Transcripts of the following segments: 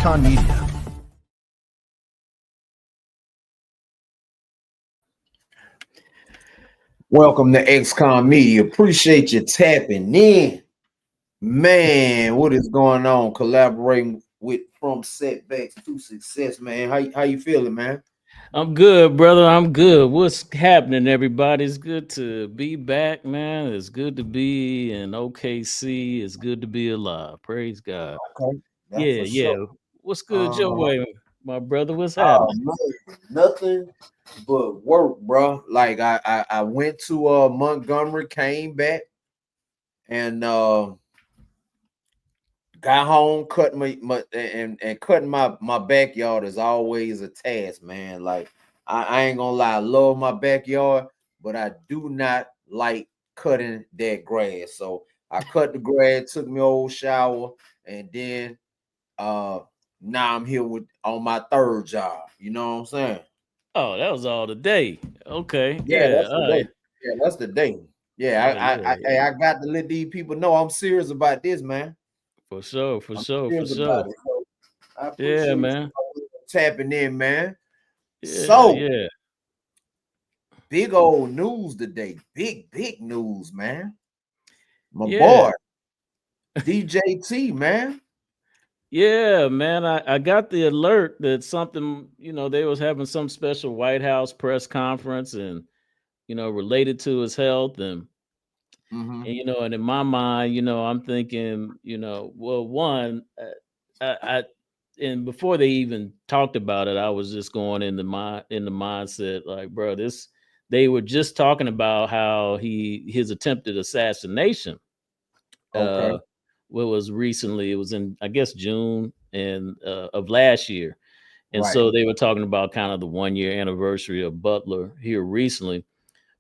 Ex-Con Media. Welcome to Ex-Con Media. Appreciate you tapping in. Man, what is going on? Collaborating with From Setbacks to Success, man. How you feeling, man? I'm good, brother. I'm good. What's happening, everybody? It's good to be back, man. It's good to be in OKC. It's good to be alive. Praise God. Okay, that's Yeah, for yeah. sure. What's good your way, my brother? What's Oh happening? man, nothing but work, bro. Like I went to Montgomery, came back, and got home, cut my and cutting my backyard is always a task, man. Like I ain't gonna lie, I love my backyard, but I do not like cutting that grass. So I cut the grass, took me old shower, and then now I'm here on my third job. You know what I'm saying? Oh, that was all today. Okay. Yeah, Yeah. that's the All day. right. Yeah, that's the day. Yeah, Oh, yeah, yeah. I got to let these people know I'm serious about this, man. For sure. For I'm sure. For serious sure. about it. So I Yeah, appreciate man. you tapping in, man. Yeah, So yeah. big old news today. Big news, man. My Yeah. boy, DJT, man. Yeah, man. I got the alert that something, they was having some special White House press conference and related to his health Mm-hmm. and in my mind, I'm thinking, well, one, I and before they even talked about it, I was just going in the mindset like, bro, they were just talking about how his attempted assassination, Okay. what was recently, it was in, I guess, June and of last year. And Right. so they were talking about kind of the 1 year anniversary of Butler here recently.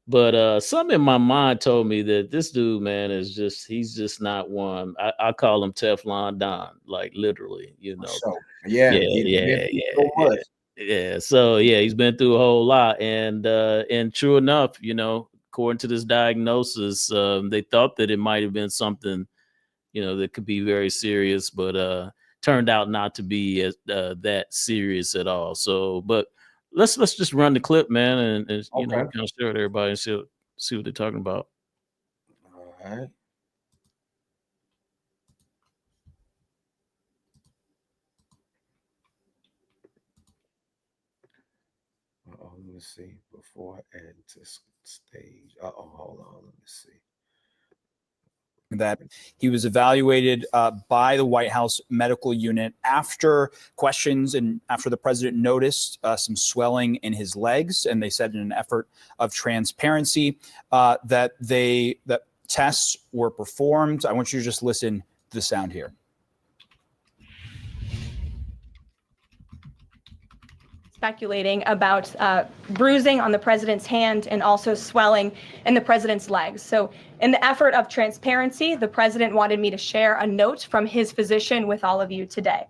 But something in my mind told me that this dude, man, he's just not one. I call him Teflon Don, like literally, For sure. Yeah, Yeah, he's been yeah, through yeah, so yeah. much. Yeah. So yeah, he's been through a whole lot. And true enough, according to this diagnosis, they thought that it might have been something, that could be very serious, but turned out not to be that serious at all. So, but let's just run the clip, man, and Okay. kind of share with everybody and see what they're talking about. All right. Let me see. Before I add to stage. Hold on. Let me see. That he was evaluated by the White House medical unit after questions and after the president noticed some swelling in his legs. And they said in an effort of transparency that tests were performed. I want you to just listen to the sound here. Speculating about bruising on the president's hand and also swelling in the president's legs. So in the effort of transparency, the president wanted me to share a note from his physician with all of you today.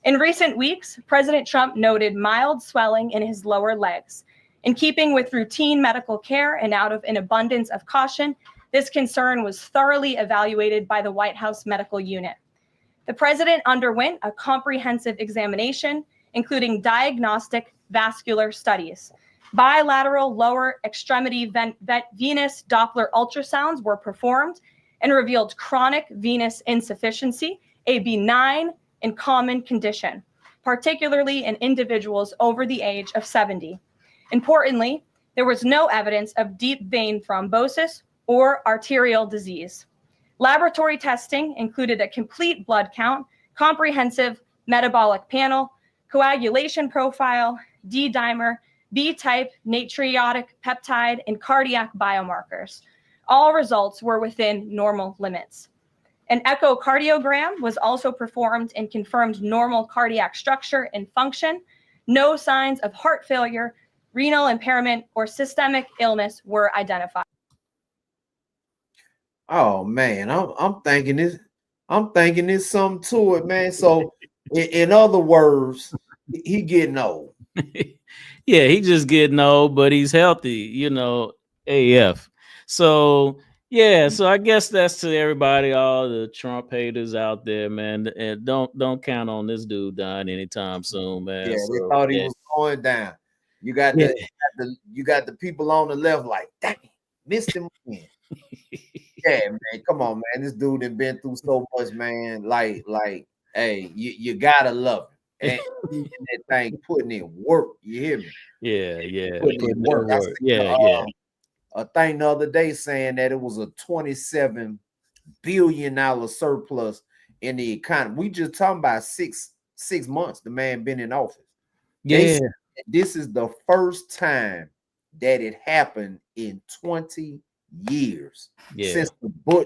In recent weeks, President Trump noted mild swelling in his lower legs. In keeping with routine medical care and out of an abundance of caution, this concern was thoroughly evaluated by the White House medical unit. The president underwent a comprehensive examination, including diagnostic vascular studies. Bilateral lower extremity venous Doppler ultrasounds were performed and revealed chronic venous insufficiency, a benign and common condition, particularly in individuals over the age of 70. Importantly, there was no evidence of deep vein thrombosis or arterial disease. Laboratory testing included a complete blood count, comprehensive metabolic panel, coagulation profile, D-dimer, B-type natriuretic peptide, and cardiac biomarkers. All results were within normal limits. An echocardiogram was also performed and confirmed normal cardiac structure and function. No signs of heart failure, renal impairment, or systemic illness were identified. Oh man, I'm thinking there's something to it, man. So in other words, he getting old. Yeah, he just getting old, but he's healthy, AF. So Yeah, so I guess that's to everybody, all the Trump haters out there, man. And don't count on this dude dying anytime soon, man. Yeah, they So thought he yeah, was going down. You got yeah, you got the people on the left like, dang, missed him again. Yeah, man, come on, man. This dude has been through so much, man. Hey, you gotta love him. And he in that thing putting in work. You hear me? yeah. Putting in Putting work. in I work. seen Yeah. a thing the other day saying that it was a $27 billion surplus in the economy. We just talking about six months the man been in office. They Yeah. said that this is the first time that it happened in 20 years Yeah. since the Bush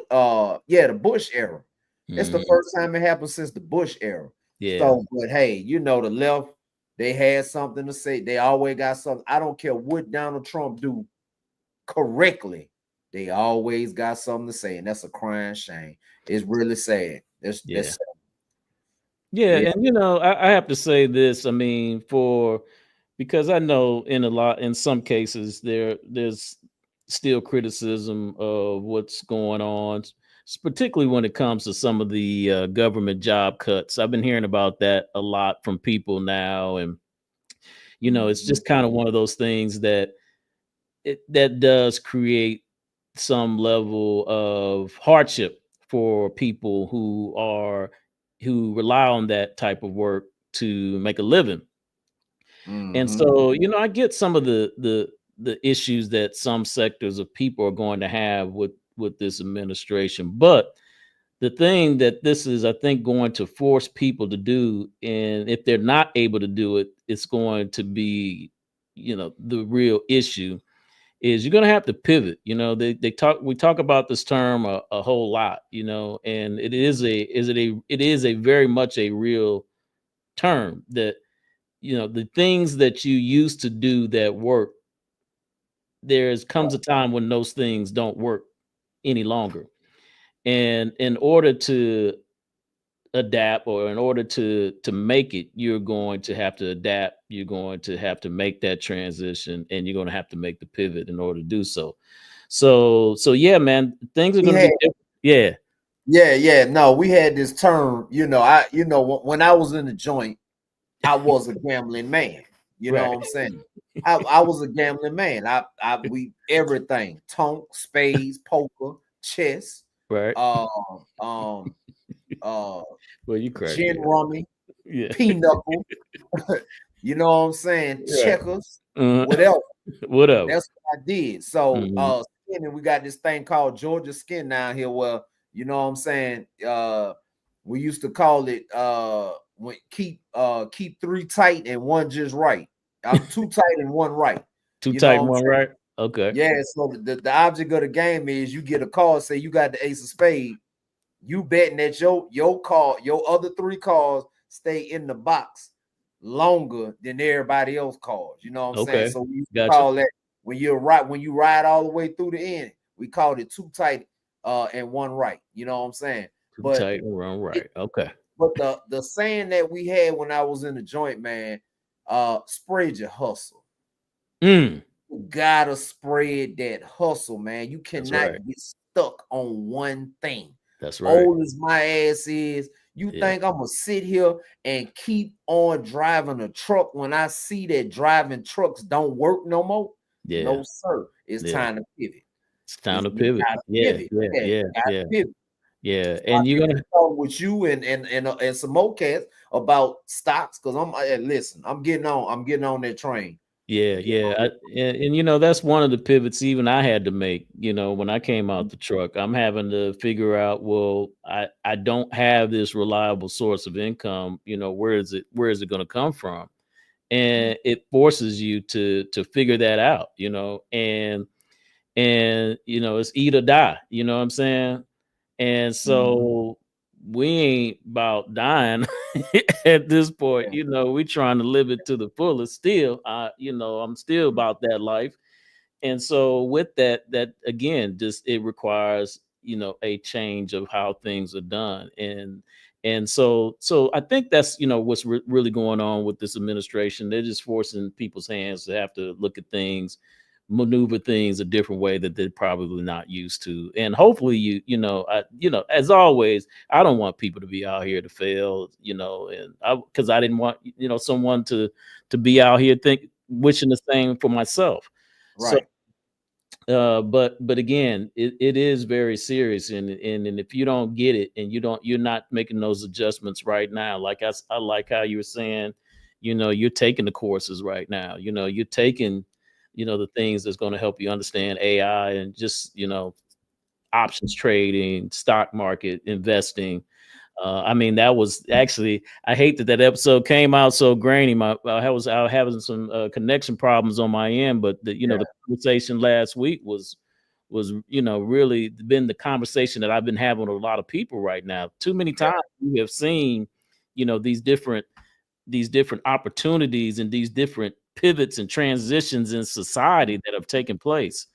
era. It's the Mhm. first time it happened since the Bush era. Yeah. So, but hey, you know, the left, they had something to say. They always got something. I don't care what Donald Trump do correctly. They always got something to say, and that's a crying shame. It's really sad. That's Yeah. sad. Yeah, Yeah. and I have to say this. I mean, because I know in some cases there's still criticism of what's going on, particularly when it comes to some of the government job cuts. I've been hearing about that a lot from people now, and it's Mhm. just kind of one of those things that does create some level of hardship for people who rely on that type of work to make a living. And Mhm. so, I get some of the issues that some sectors of people are going to have with this administration. But the thing that this is, I think, going to force people to do, and if they're not able to do it, it's going to be, the real issue is you're going to have to pivot. We talk about this term a whole lot, and it is a very much a real term that, the things that you used to do that work, comes a time when those things don't work any longer. And in order to adapt, or in order to make it, you're going to have to adapt. You're going to have to make that transition, and you're going to have to make the pivot in order to do so. So yeah, man, things are We going to had be different. Yeah. no, we had this term, when I was in the joint, I was a gambling man. You know Right. what I'm saying? I was a gambling man. We everything, tonk, spades, poker, chess, Right. um, um, uh, Well, you crack gin me up. rummy, Yeah. pinochle, you know what I'm saying? Right. Checkers, Uh, whatever. whatever. That's what I did. So Mhm. skinning, we got this thing called Georgia skin down here. Well, you know what I'm saying? We used to call it keep three tight and one just right. I'm two tight and one right. Too You know tight what I'm one, saying? right? Okay. Yeah, so the object of the game is you get a call, say you got the ace of spade. You betting that your call, your other three calls stay in the box longer than everybody else calls. You know what I'm saying? Okay. So we used to Gotcha. call that when you ride all the way through the end, we called it two tight and one right. You know what I'm saying? Too But tight and run it, right. Okay. but the saying that we had when I was in the joint, man, spread your hustle. Mm, You gotta spread that hustle, man. You that's cannot right. get stuck on one thing. That's right. Old as my ass is, you Yeah. think I'm gonna sit here and keep on driving a truck when I see that driving trucks don't work no more? Yeah. No, sir. It's Yeah. time to pivot. It's time to You pivot. gotta Yeah. pivot. Yeah. Yeah, Yeah. you gotta Yeah. pivot. Yeah. So I And you're get gonna to talk with you and some more cats about stocks because listen, I'm getting on that train. Yeah, Getting yeah. on that And that's one of the pivots even I had to make, when I came out the truck. I'm having to figure out, well, I don't have this reliable source of income, where is it going to come from? train. And it forces you to figure that out, and it's eat or die, you know what I'm saying? And Mhm. so we ain't about dying at this point. Yeah. We trying to live it to the fullest still. I'm still about that life. And so with that again, just it requires, a change of how things are done. And so I think that's, what's really going on with this administration. They're just forcing people's hands to have to look at things maneuver things a different way that they're probably not used to. And hopefully as always, I don't want people to be out here to fail, and because I didn't want, someone to be out here wishing the same for myself. So, Right. but again, it is very serious, and if you don't get it, and you're not making those adjustments right now, like I like how you were saying, you're taking the courses right now, you're taking, the things that's going to help you understand AI and just, options trading, stock market investing. I mean, that was actually, I hate that episode came out so grainy. I was having some connection problems on my end, but the conversation last week was really been the conversation that I've been having with a lot of people right now. Too many times we have seen, these different opportunities and these different pivots and transitions in society that have taken place.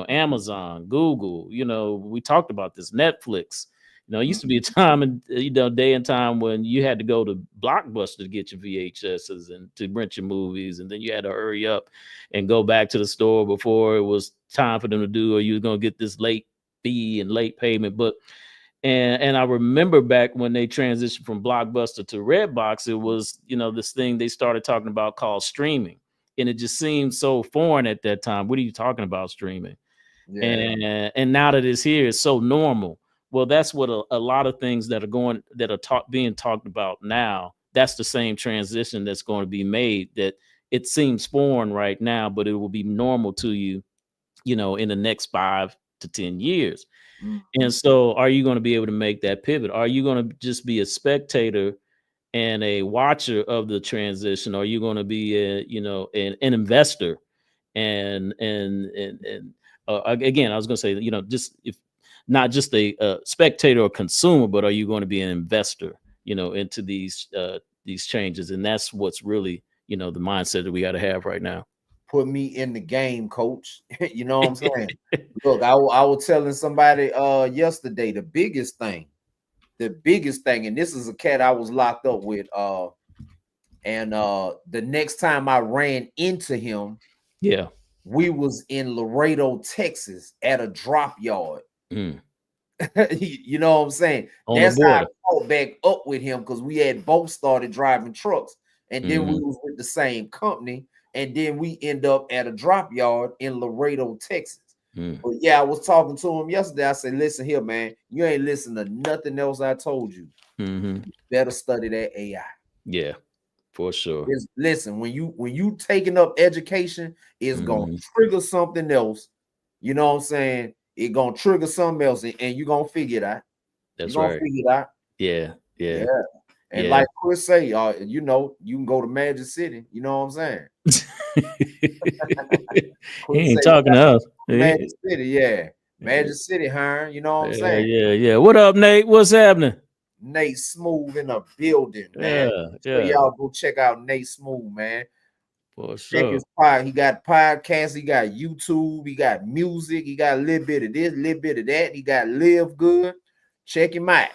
Amazon, Google, we talked about this, Netflix. It used to be a time and day and time when you had to go to Blockbuster to get your VHSs and to rent your movies, and then you had to hurry up and go back to the store before it was time for them to do, or you were going to get this late fee and late payment. But and I remember back when they transitioned from Blockbuster to Redbox, it was, this thing they started talking about called streaming. And it just seemed so foreign at that time. What are you talking about, streaming? Yeah. And now that it's here, it's so normal. Well, that's what a lot of things that are being talked about now. That's the same transition that's going to be made, that it seems foreign right now, but it will be normal to you, in the next 5 to 10 years. And so are you going to be able to make that pivot? Are you going to just be a spectator and a watcher of the transition? Or are you going to be an investor and again, I was going to say, just if not just a spectator or consumer, but are you going to be an investor, into these changes? And that's what's really, the mindset that we got to have right now. Put me in the game, coach. You know what I'm saying? Look, I was telling somebody yesterday, the biggest thing, and this is a cat I was locked up with. And the next time I ran into him, we was in Laredo, Texas at a drop yard. You know what I'm saying? That's how I caught back up with him, because we had both started driving trucks, and then we was with the same company. And then we end up at a drop yard in Laredo, Texas. But yeah, I was talking to him yesterday. I said, listen here, man, you ain't listen to nothing else I told you. You better study that AI. Yeah, for sure. Listen, when you taking up education, it's gonna trigger something else. You know what I'm saying? It's gonna trigger something else, and you're gonna figure it out. That's you're right. Gonna figure it out. Yeah. And like Chris say, you can go to Magic City. You know what I'm saying? He ain't talking to us. Magic City, Magic City, huh? You know what I'm saying? Yeah. What up, Nate? What's happening? Nate Smooth in a building, man. So y'all go check out Nate Smooth, man. For sure. Check his pod. He got podcasts, he got YouTube, he got music, he got a little bit of this, a little bit of that. He got Live Good. Check him out.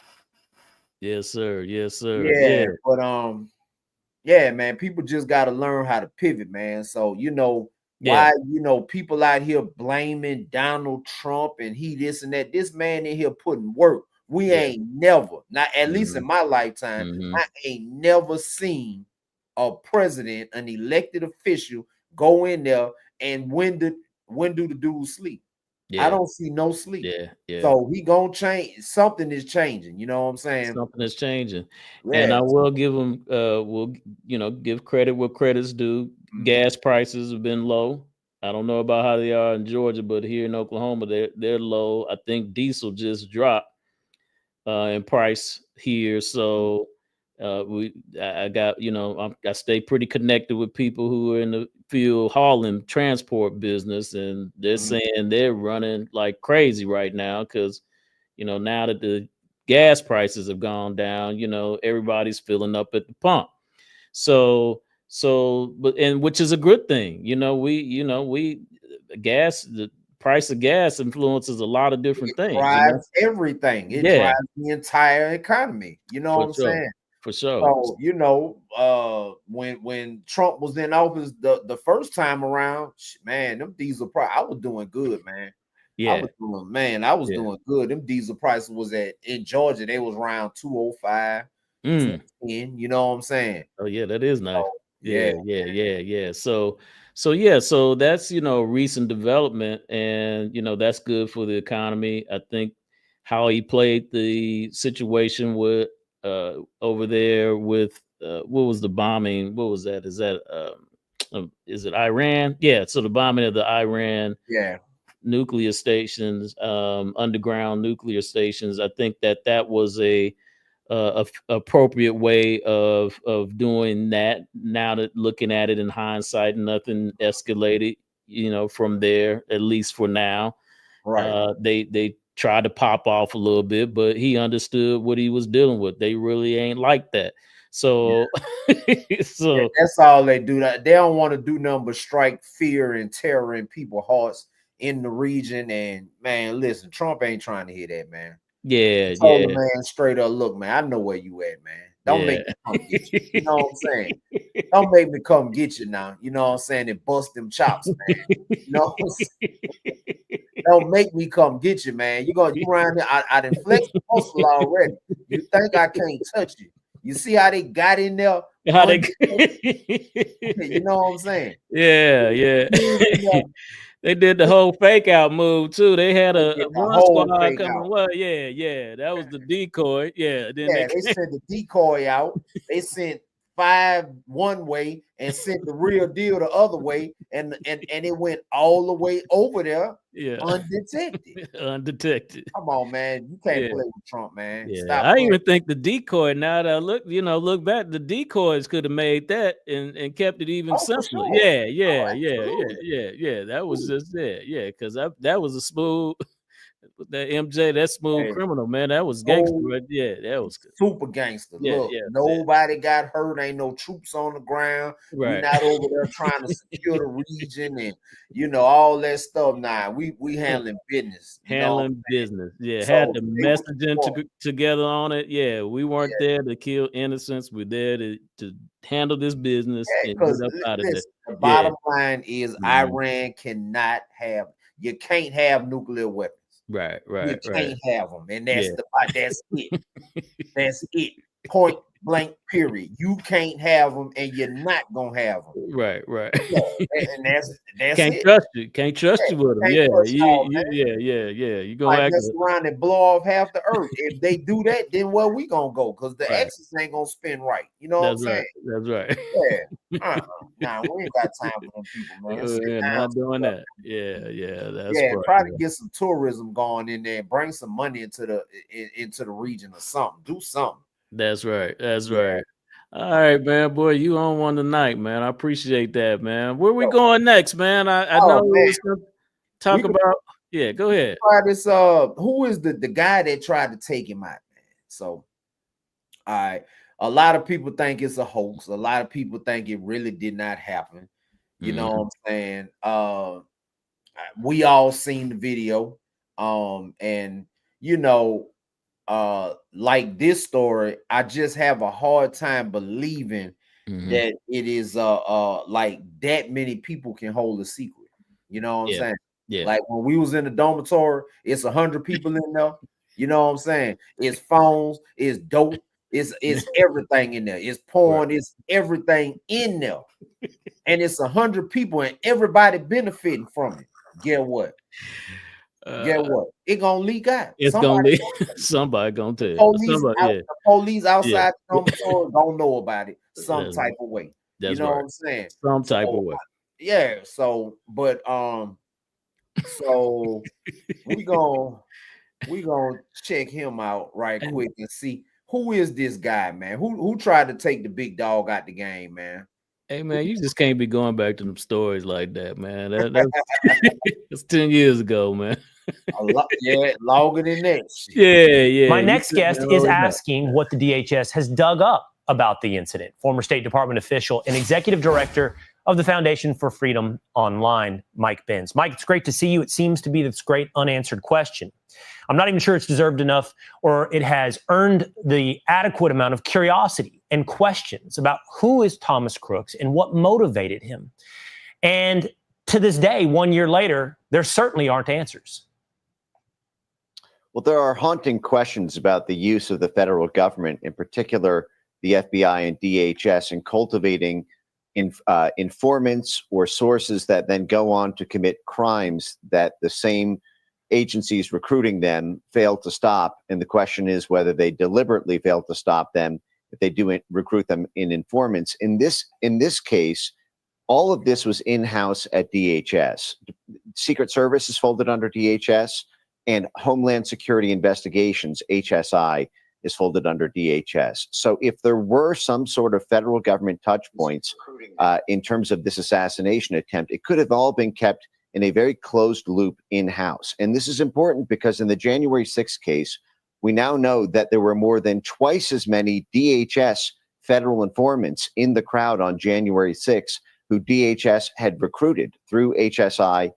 Yes, sir. Yeah, but man, people just got to learn how to pivot, man. So why people out here blaming Donald Trump and he this and that. This man in here putting work. We ain't never, not at least in my lifetime, I ain't never seen a president, an elected official, go in there and when do the dudes sleep? I don't see no sleep. So he gonna change. Something is changing. You know what I'm saying? Something is changing. And I will give him give credit where credit's due. Gas prices have been low. I don't know about how they are in Georgia, but here in Oklahoma, they're low. I think diesel just dropped in price here. So I got, I stay pretty connected with people who are in the field hauling transport business, and they're saying they're running like crazy right now because, now that the gas prices have gone down, everybody's filling up at the pump. But which is a good thing. The price of gas influences a lot of different things. Drives everything. It drives the entire economy. You know what I'm saying? For sure. So, you know, when Trump was in office the first time around, man, them diesel price, I was doing good, man. I was doing good. Them diesel prices was in Georgia, they was around 205, 210, you know what I'm saying? Oh yeah, that is nice. So, Yeah. So that's, you know, recent development, and you know, that's good for the economy. I think how he played the situation with over there with what was the bombing? What was that? Is it Iran? Yeah, so the bombing of the Iran yeah. nuclear stations, underground nuclear stations. I think that was a appropriate way of doing that. Now that looking at it in hindsight, nothing escalated, you know, from there, at least for now. Right. They tried to pop off a little bit, but he understood what he was dealing with. They really ain't like that. So so that's all they do. That they don't want to do nothing but strike fear and terror in people's hearts in the region. And man, listen, Trump ain't trying to hear that, man. yeah, Told the man straight up, look, man, I know where you at, man. Don't make me come get you. You know what I'm saying? Don't make me come get you now. You know what I'm saying? And bust them chops, man. You know what I'm saying? Don't make me come get you, man. You around here. I done flexed the muscle already. You think I can't touch you? You see how they got in there? How they you know what I'm saying? Yeah. They did the whole fake out move too. They had a run squad coming. Well, yeah. That was the decoy. Yeah. Then they sent the decoy out. They sent 5 one way and sent the real deal the other way, and it went all the way over there, undetected. Come on, man, you can't play with Trump, man. Yeah, Stop. I even think the decoy. Now that I look back, the decoys could have made that and kept it even simpler. Sure. Yeah. That was just because that was a smooth. That MJ, that smooth criminal, man. That was gangster. Right? Yeah, that was good. Super gangster. Look, nobody got hurt. Ain't no troops on the ground. We're not over there trying to secure the region and all that stuff. Nah, we handling business. Business. Yeah, so had the messaging together on it. Yeah, we weren't there to kill innocents. We're there to handle this business and get up out of there. The bottom line is Iran cannot have. You can't have nuclear weapons. Right. You can't have them, and that's it. That's it. Point blank. Period. You can't have them, and you're not gonna have them. Right. And that's can't it. Trust you. Can't trust you with them. Yeah. You gonna act around and blow off half the earth. If they do that, then where we gonna go? Because the axis ain't gonna spin right. You know what I'm saying? That's right. Yeah. Nah, we ain't got time for them people, man. Not doing that. Yeah. That's try to get some tourism going in there and bring some money into the region or something. Do something. That's right. All right, man, boy, you on one tonight, man. I appreciate that, man. Where we going next, man? I know we was gonna talk about. Yeah, go ahead. Try this. Who is the guy that tried to take him out, man? So, all right. A lot of people think it's a hoax. A lot of people think it really did not happen. You know what I'm saying? We all seen the video. And like this story, I just have a hard time believing that it is like that many people can hold a secret. You know what I'm saying? Yeah. Like when we was in the dormitory, it's 100 people in there. You know what I'm saying? It's phones, it's dope, it's everything in there. It's porn, it's everything in there. And it's 100 people and everybody benefiting from it. Get what? It gonna leak out. It's gonna leak. Somebody gonna tell. The police outside the dormitory don't know about it some type of way. You know what I'm saying? Some type of way. Yeah. So, but so we gonna check him out right quick and see who is this guy, man. Who tried to take the big dog out the game, man. Hey man, you just can't be going back to them stories like that, man. That's 10 years ago, man. Longer than that. Yeah. My next guest is asking what the DHS has dug up about the incident. Former State Department official and executive director of the Foundation for Freedom Online, Mike Benz. Mike, it's great to see you. It seems to be this great unanswered question. I'm not even sure it's deserved enough or it has earned the adequate amount of curiosity and questions about who is Thomas Crooks and what motivated him. And to this day, 1 year later, there certainly aren't answers. Well, there are haunting questions about the use of the federal government, in particular the FBI and DHS, in cultivating informants or sources that then go on to commit crimes that the same agencies recruiting them fail to stop. And the question is whether they deliberately fail to stop them if they do recruit them in informants. In this case, all of this was in-house at DHS. Secret Service is folded under DHS, and Homeland Security Investigations, HSI, is folded under DHS. So if there were some sort of federal government touch points in terms of this assassination attempt, it could have all been kept in a very closed loop in-house. And this is important because in the January 6th case, we now know that there were more than twice as many DHS federal informants in the crowd on January 6th who DHS had recruited through HSI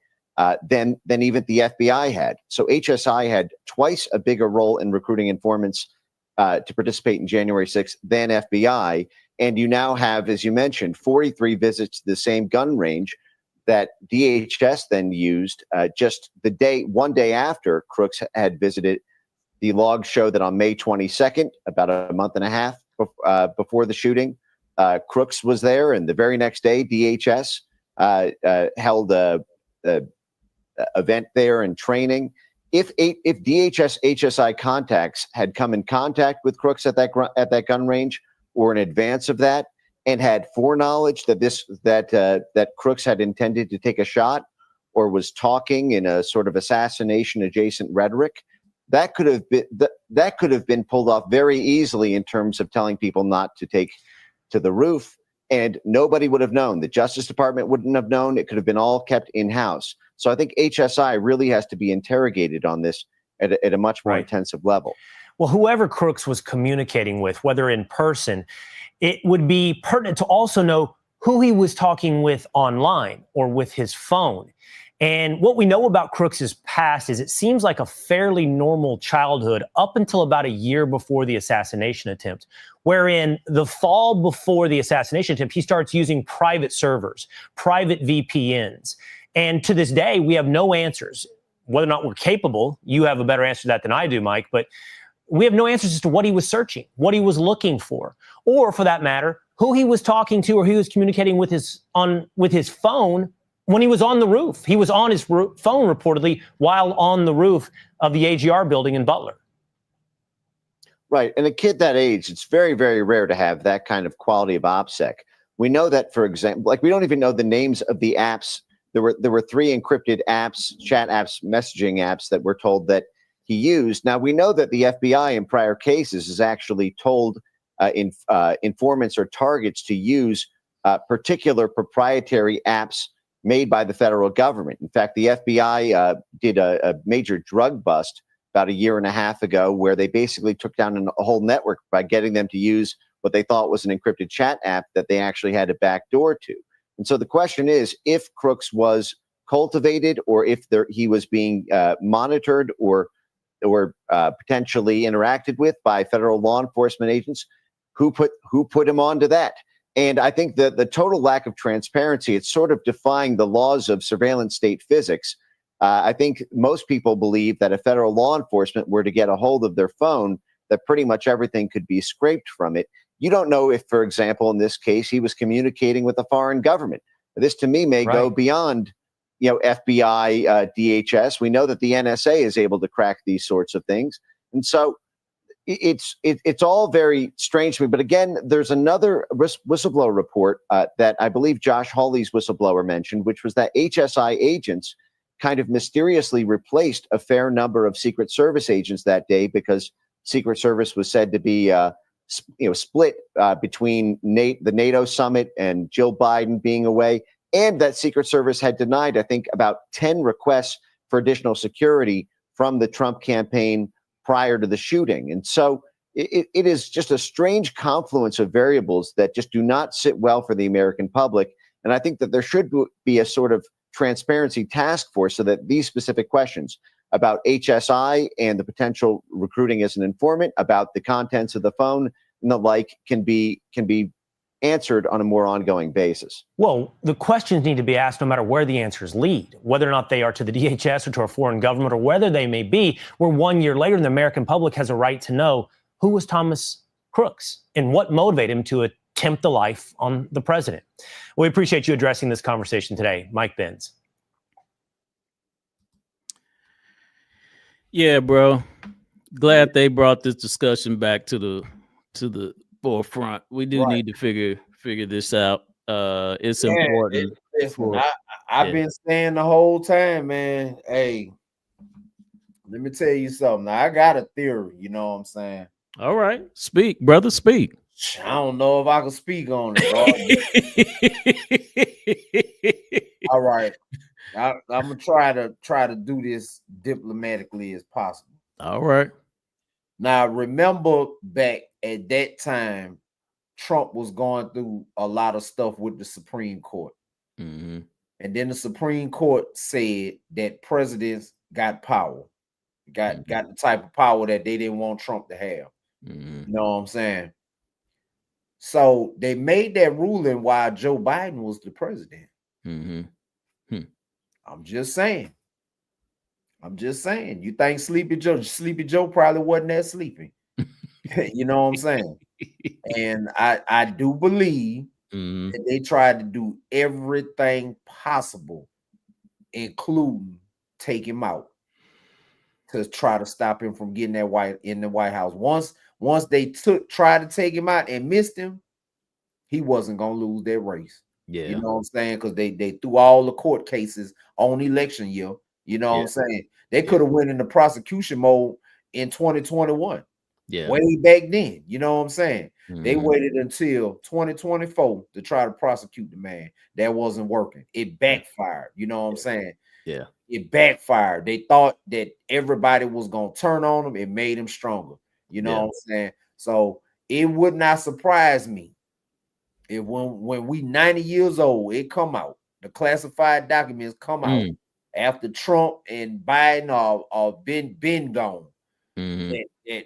than even the FBI had. So HSI had twice a bigger role in recruiting informants to participate in January 6th than FBI. And you now have, as you mentioned, 43 visits to the same gun range that DHS then used just one day after Crooks had visited. The logs show that on May 22nd, about a month and a half before the shooting, Crooks was there, and the very next day, DHS held a event there and training. If DHS HSI contacts had come in contact with Crooks at that gun range, or in advance of that, and had foreknowledge that Crooks had intended to take a shot, or was talking in a sort of assassination adjacent rhetoric, that could have been pulled off very easily in terms of telling people not to take to the roof, and nobody would have known. The Justice Department wouldn't have known. It could have been all kept in-house. So I think HSI really has to be interrogated on this at a much more intensive level. Well, whoever Crooks was communicating with, whether in person, it would be pertinent to also know who he was talking with online or with his phone. And what we know about Crooks's past is it seems like a fairly normal childhood up until about a year before the assassination attempt, wherein the fall before the assassination attempt, he starts using private servers, private VPNs. And to this day, we have no answers. Whether or not we're capable, you have a better answer to that than I do, Mike, but we have no answers as to what he was searching, what he was looking for, or for that matter, who he was talking to or who he was communicating with his phone when he was on the roof. He was on his phone reportedly while on the roof of the AGR building in Butler. Right. And a kid that age, it's very, very rare to have that kind of quality of OPSEC. We know that, for example, like we don't even know the names of the apps. There were 3 encrypted apps, chat apps, messaging apps that we're told that he used. Now, we know that the FBI in prior cases has actually told informants or targets to use particular proprietary apps made by the federal government. In fact, the FBI did a major drug bust about a year and a half ago, where they basically took down a whole network by getting them to use what they thought was an encrypted chat app that they actually had a backdoor to. And so the question is, if Crooks was cultivated, or if he was being monitored or potentially interacted with by federal law enforcement agents, who put him onto that? And I think that the total lack of transparency, it's sort of defying the laws of surveillance state physics. I think most people believe that if federal law enforcement were to get a hold of their phone, that pretty much everything could be scraped from it. You don't know if, for example, in this case, he was communicating with a foreign government. This, to me, may go beyond, FBI, DHS. We know that the NSA is able to crack these sorts of things, and so it's all very strange to me. But again, there's another whistleblower report that I believe Josh Hawley's whistleblower mentioned, which was that HSI agents kind of mysteriously replaced a fair number of Secret Service agents that day, because Secret Service was said to be split between the NATO summit and Jill Biden being away, and that Secret Service had denied, I think, about 10 requests for additional security from the Trump campaign prior to the shooting. And so it is just a strange confluence of variables that just do not sit well for the American public. And I think that there should be a sort of transparency task force so that these specific questions about HSI and the potential recruiting as an informant, about the contents of the phone and the like, can be answered on a more ongoing basis. Well, the questions need to be asked no matter where the answers lead, whether or not they are to the DHS or to a foreign government or whether they may be, where 1 year later the American public has a right to know who was Thomas Crooks and what motivated him to attempt the life on the president. We appreciate you addressing this conversation today, Mike Benz. Yeah, bro. Glad they brought this discussion back to the forefront. We do need to figure this out. It's important. Listen, I've been saying the whole time, man. Hey, let me tell you something. Now, I got a theory. You know what I'm saying? All right, speak, brother. Speak. I don't know if I can speak on it. All right, I'm gonna try to do this diplomatically as possible. All right. Now, remember back at that time, Trump was going through a lot of stuff with the Supreme Court. Mm-hmm. And then the Supreme Court said that presidents got power, got the type of power that they didn't want Trump to have. Mm-hmm. You know what I'm saying? So they made that ruling while Joe Biden was the president. Mm-hmm. I'm just saying. You think Sleepy Joe probably wasn't that sleepy. You know what I'm saying? And I do believe that they tried to do everything possible, including take him out, to try to stop him from getting in the White House. Once they tried to take him out and missed him, he wasn't gonna lose that race. Yeah, you know what I'm saying? Because they threw all the court cases on election year. You know what I'm saying? They could have went into prosecution mode in 2021. Yeah, Way back then. You know what I'm saying? They Mm-hmm. waited until 2024 to try to prosecute the man. That wasn't working. It backfired. You know what I'm saying? Yeah. It backfired. They thought that everybody was going to turn on him. It made him stronger. You know what I'm saying? So it would not surprise me if when we 90 years old, it come out. The classified documents come out after Trump and Biden are been gone. Mm-hmm.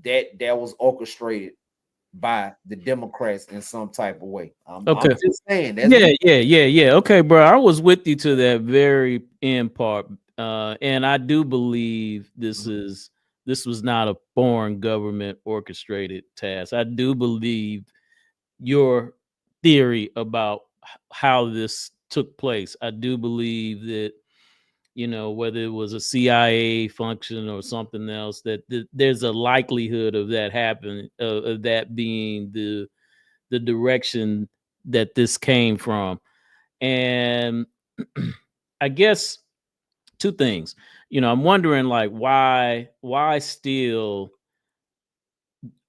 That was orchestrated by the Democrats in some type of way. I'm just saying. Yeah. Okay, bro. I was with you to that very end part, and I do believe this was not a foreign government orchestrated task. I do believe your theory about how this took place. I do believe that, whether it was a CIA function or something else, that there's a likelihood of that happening, of that being the direction that this came from. And I guess two things, I'm wondering, like, why still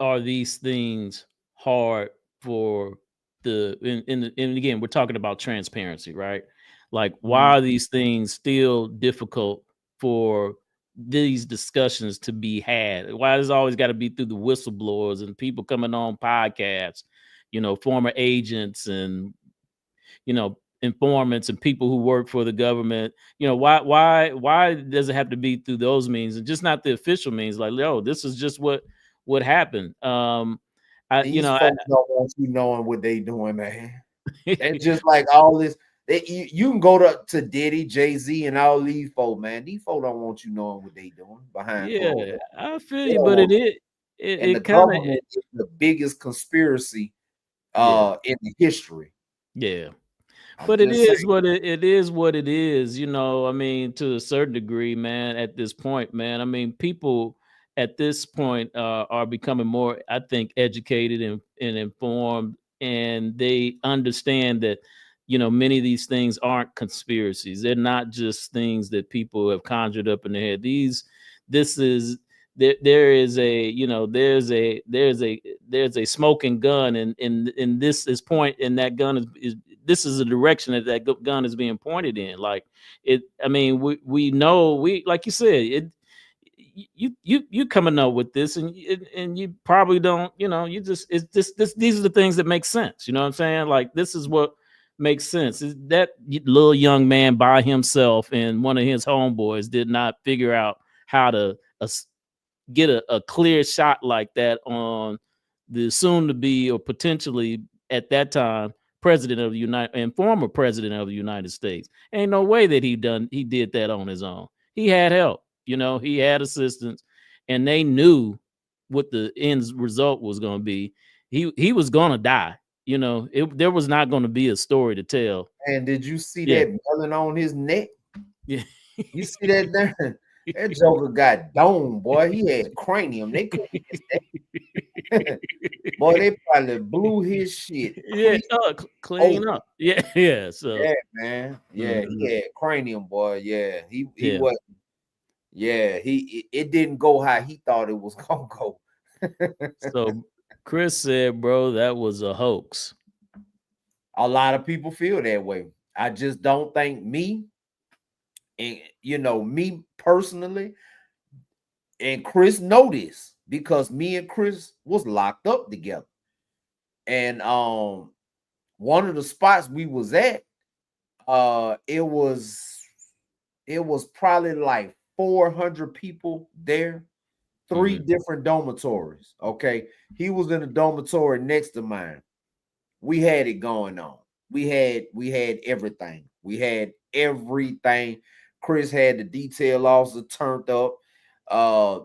are these things hard for and again, we're talking about transparency, right? Like, why are these things still difficult for these discussions to be had? Why does it always got to be through the whistleblowers and people coming on podcasts, former agents and, informants and people who work for the government? Why does it have to be through those means and just not the official means? Like, this is just what happened. These folks don't want you knowing what they doing, man. It's just like all this. You can go to Diddy, Jay-Z, and all these folks, man. These folks don't want you knowing what they doing behind closed doors. I feel you, but it government is the biggest conspiracy in the history. Yeah. But it is what it is. I mean, to a certain degree, man, at this point, man. I mean, people at this point are becoming more, I think, educated and informed, and they understand that, many of these things aren't conspiracies. They're not just things that people have conjured up in their head. There is a there's a smoking gun, and this is point, and that gun this is a direction that gun is being pointed in. Like it, I mean, we know, like you said, you coming up with this, and you probably don't, these are the things that make sense. You know what I'm saying? Like, this is what makes sense. That little young man by himself and one of his homeboys did not figure out how to get a clear shot like that on the soon to be or potentially at that time president of the United and former president of the United States. Ain't no way that he did that on his own. He had help, he had assistance, and they knew what the end result was going to be. He was going to die. There was not going to be a story to tell. And did you see Yeah. that melon on his neck? Yeah. You see that there? That joker got dome, boy. He had cranium. They couldn't miss that. Boy, they probably blew his shit. Yeah, clean up. Yeah, yeah. So yeah, man. Yeah, he had cranium, boy. Yeah, he Yeah. was. Yeah, it didn't go how he thought it was gonna go. So Chris said, bro, that was a hoax. A lot of people feel that way. I just don't think me, and me personally, and Chris know this because me and Chris was locked up together. And one of the spots we was at, it was probably like 400 people there, 3 different dormitories. Okay, he was in the dormitory next to mine. We had it going on. We had everything. We had everything. Chris had the detail officer turned up.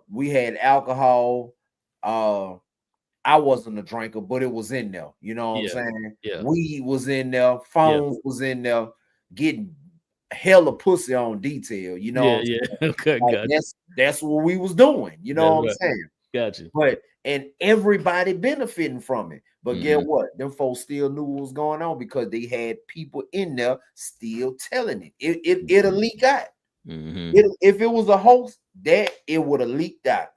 We had alcohol. I wasn't a drinker, but it was in there. You know what I'm saying? Yeah. Weed was in there. Phones was in there. Getting hella pussy on detail. You know what I'm saying? Okay, Like, gotcha. that's what we was doing. You know what I'm saying? Gotcha. But and everybody benefiting from it. But get what? Them folks still knew what was going on because they had people in there still telling it. It'll leak out. If it was a hoax, that it would have leaked out.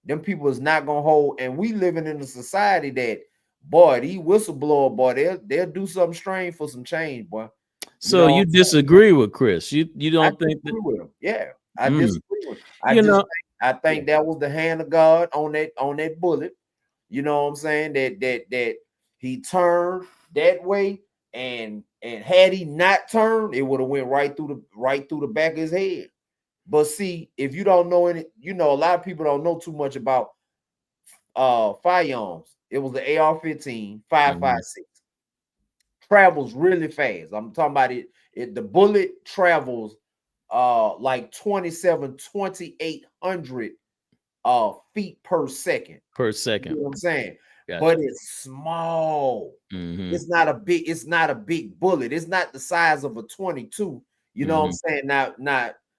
Them people is not gonna hold. And we living in a society that, boy, these whistleblower, boy, they'll do something strange for some change, boy. So you disagree with Chris? You don't think that? With him. Yeah, I disagree with him. I think that was the hand of God on that bullet. You know what I'm saying? That he turned that way, and had he not turned, it would have went right through the back of his head. But see, if you don't know any, a lot of people don't know too much about firearms. It was the AR-15 5.56. Travels really fast. I'm talking about it. The bullet travels like 2,800 feet per second. Per second. You know what I'm saying? Gotcha. But it's small. It's not a big bullet. It's not the size of a 22. You know what I'm saying? Now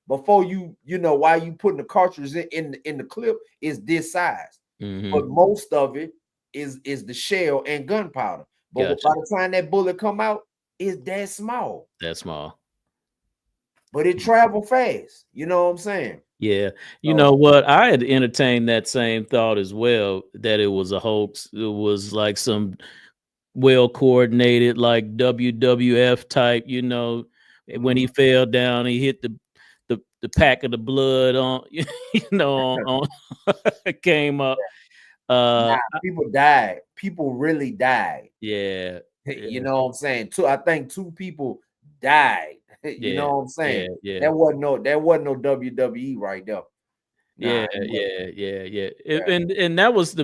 before while you putting the cartridge in the clip is this size. But most of it is the shell and gunpowder. But by the time that bullet come out, it's that small. That small. But it travel fast. You know what I'm saying? Yeah. You know what? I had entertained that same thought as well, that it was a hoax. It was like some well-coordinated, like WWF type, when he fell down, he hit the pack of the blood on, on came up. People died. People really died. Yeah. You know what I'm saying? I think 2 people died. You know what I'm saying? Yeah. That wasn't no WWE right there. Yeah. And that was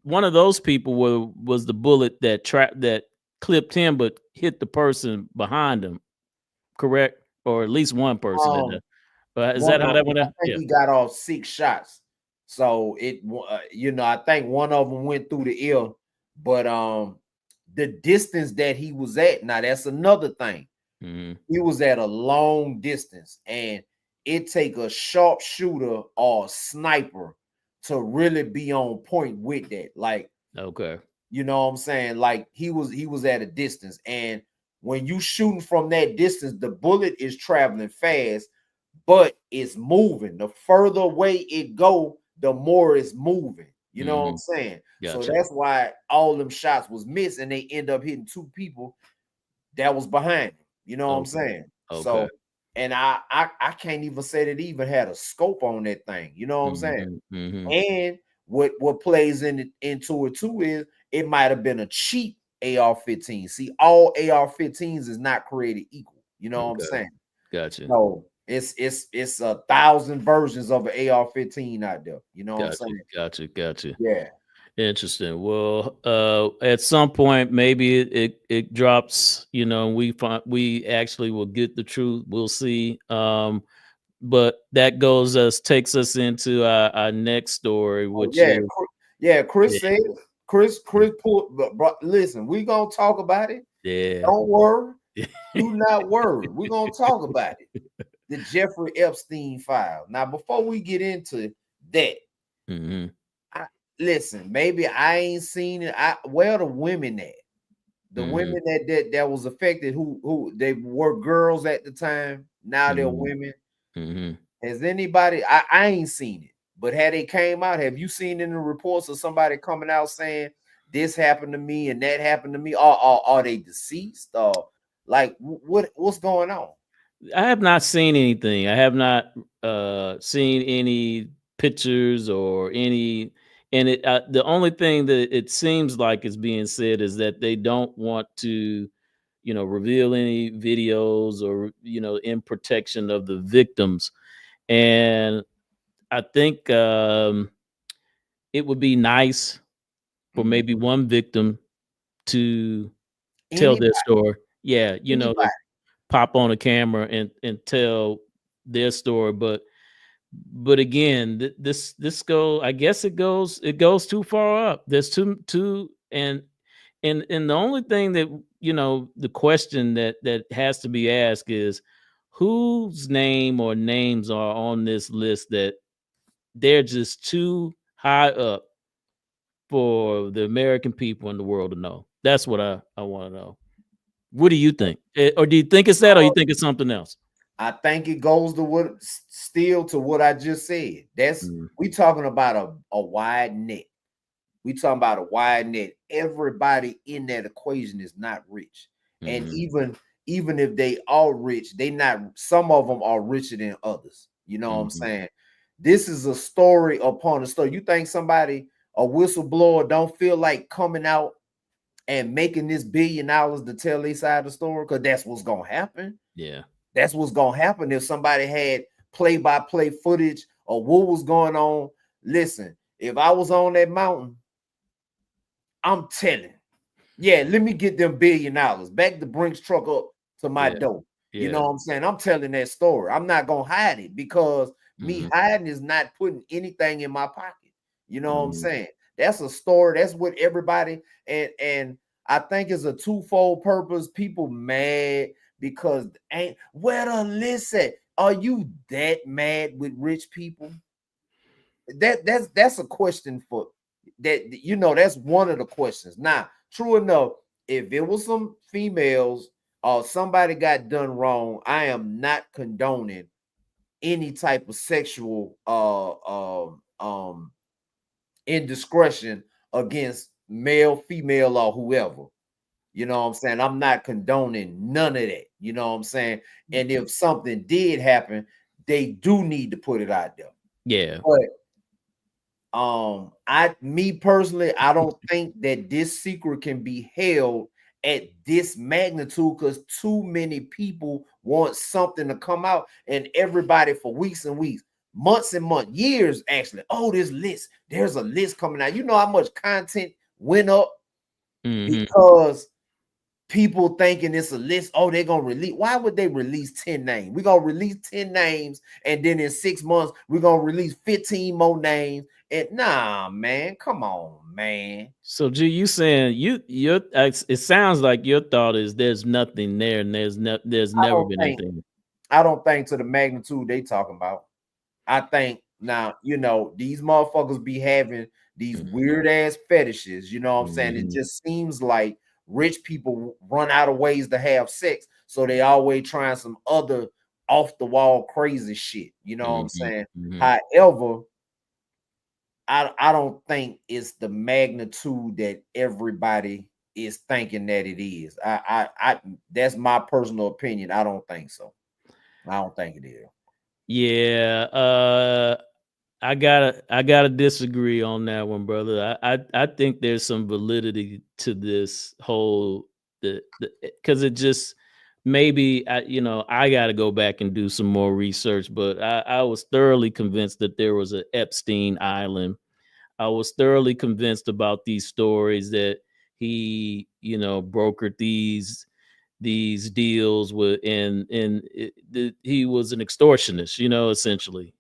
one of those people was the bullet that clipped him but hit the person behind him, correct? Or at least one person. But is that how that went out? I think he got off 6 shots. So it I think one of them went through the ear, but the distance that he was at, now that's another thing. He was at a long distance, and it take a sharpshooter or a sniper to really be on point with that. Like, okay, you know what I'm saying? Like he was at a distance, and when you shooting from that distance, the bullet is traveling fast, but it's moving. The further away it go, the more it's moving. You know what I'm saying? Gotcha. So that's why all them shots was missed, and they end up hitting 2 people that was behind him. You know what I'm saying? Okay. So, and I can't even say that he even had a scope on that thing. You know what I'm saying? And what plays into it too is it might have been a cheat AR-15. See, all AR-15s is not created equal. You know what I'm saying? Gotcha. No, it's 1,000 versions of an AR-15 out there. You know what I'm saying? Gotcha. Yeah. Interesting. Well, at some point, maybe it drops. You know, we actually will get the truth. We'll see. But that takes us into our next story, which is Chris said, Chris pulled, but listen, we gonna talk about it. yeah. Don't worry. Do not worry. We're gonna talk about it. The Jeffrey Epstein file. Now, before we get into that, Mm-hmm. listen, maybe I ain't seen it. Where the women at? The women that was affected, who they were girls at the time, now they're women. Has anybody? I ain't seen it, but had they came out, have you seen any reports of somebody coming out saying this happened to me and that happened to me? Or are they deceased? Or like what's going on? I have not seen anything. I have not seen any pictures or any. And the only thing that it seems like is being said is that they don't want to, reveal any videos or, in protection of the victims. And I think it would be nice for maybe one victim to tell their story. Yeah, Anybody. pop on a camera and tell their story. But again, I guess it goes too far up. There's too and the only thing that the question that has to be asked is whose name or names are on this list that they're just too high up for the American people and the world to know. That's what I want to know. What do you think? Or do you think it's that, or you think it's something else? I think it goes to what I just said. We talking about a wide net. We talking about a wide net. Everybody in that equation is not rich. And even if they are rich, some of them are richer than others. You know what I'm saying? This is a story upon a story. You think a whistleblower don't feel like coming out and making this $1 billion to tell their side of the story? Because that's what's gonna happen. Yeah. That's what's gonna happen if somebody had play-by-play footage of what was going on. Listen, if I was on that mountain, I'm telling, let me get them $1 billion. Back the Brinks truck up to my door. You know what I'm saying? I'm telling that story. I'm not gonna hide it because me hiding is not putting anything in my pocket. You know what I'm saying? That's a story. That's what everybody and I think it's a twofold purpose. People mad because where the list at? Are you that mad with rich people? That's a question for that. That's one of the questions. Now, true enough, if it was some females or somebody got done wrong, I am not condoning any type of sexual indiscretion against male, female, or whoever. You know what I'm saying? I'm not condoning none of that. You know what I'm saying? And if something did happen, they do need to put it out there. Yeah. But me personally, I don't think that this secret can be held at this magnitude because too many people want something to come out, and everybody for weeks and weeks, months and months, years actually. Oh, there's a list coming out. You know how much content went up because people thinking it's a list. Oh, they're gonna release. Why would they release 10 names? We're gonna release 10 names, and then in 6 months, we're gonna release 15 more names. And nah, man, come on, man. So, G, you saying it sounds like your thought is there's nothing there, and there's never been anything. I don't think to the magnitude they talking about. I think now, these motherfuckers be having these weird ass fetishes. You know what I'm saying? It just seems like rich people run out of ways to have sex, so they always trying some other off the wall crazy shit. You know what I'm saying? However, I don't think it's the magnitude that everybody is thinking that it is. I that's my personal opinion. I don't think so. I don't think it is. Yeah. I gotta disagree on that one, brother. I think there's some validity to this whole because it just maybe I got to go back and do some more research, but I was thoroughly convinced that there was an Epstein Island. I was thoroughly convinced about these stories that he brokered these deals with, he was an extortionist, essentially.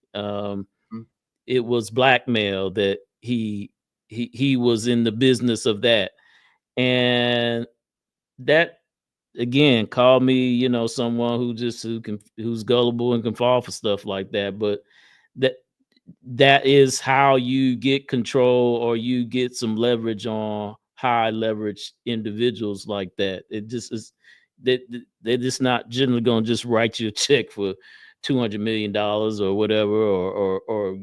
It was blackmail that he was in the business of that, and that again called me someone who's gullible and can fall for stuff like that. But that that is how you get control, or you get some leverage on high leverage individuals like that. It just is that they're just not generally going to just write you a check for $200 million or whatever, or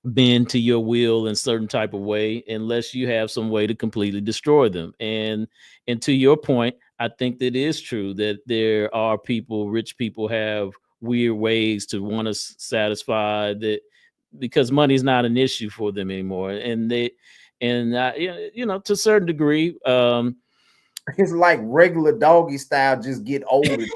bend to your will in certain type of way unless you have some way to completely destroy them. And to your point, I think that is true that there are people, rich people have weird ways to want to satisfy that, because money is not an issue for them anymore. And to a certain degree, It's like regular doggy style, just get older. and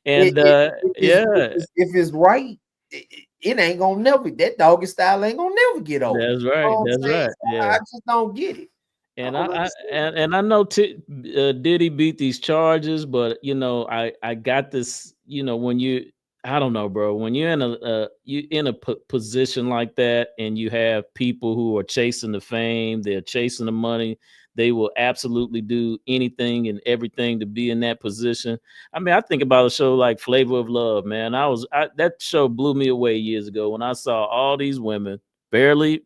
If it's right, it ain't gonna never, that doggy style ain't gonna never get old. that's right. That's right. So Yeah. I just don't get it. And don't I know Diddy beat these charges, but I got this. When I don't know, bro. When you're in a position like that, and you have people who are chasing the fame, they're chasing the money, they will absolutely do anything and everything to be in that position. I mean, I think about a show like Flavor of Love, man. That show blew me away years ago when I saw all these women barely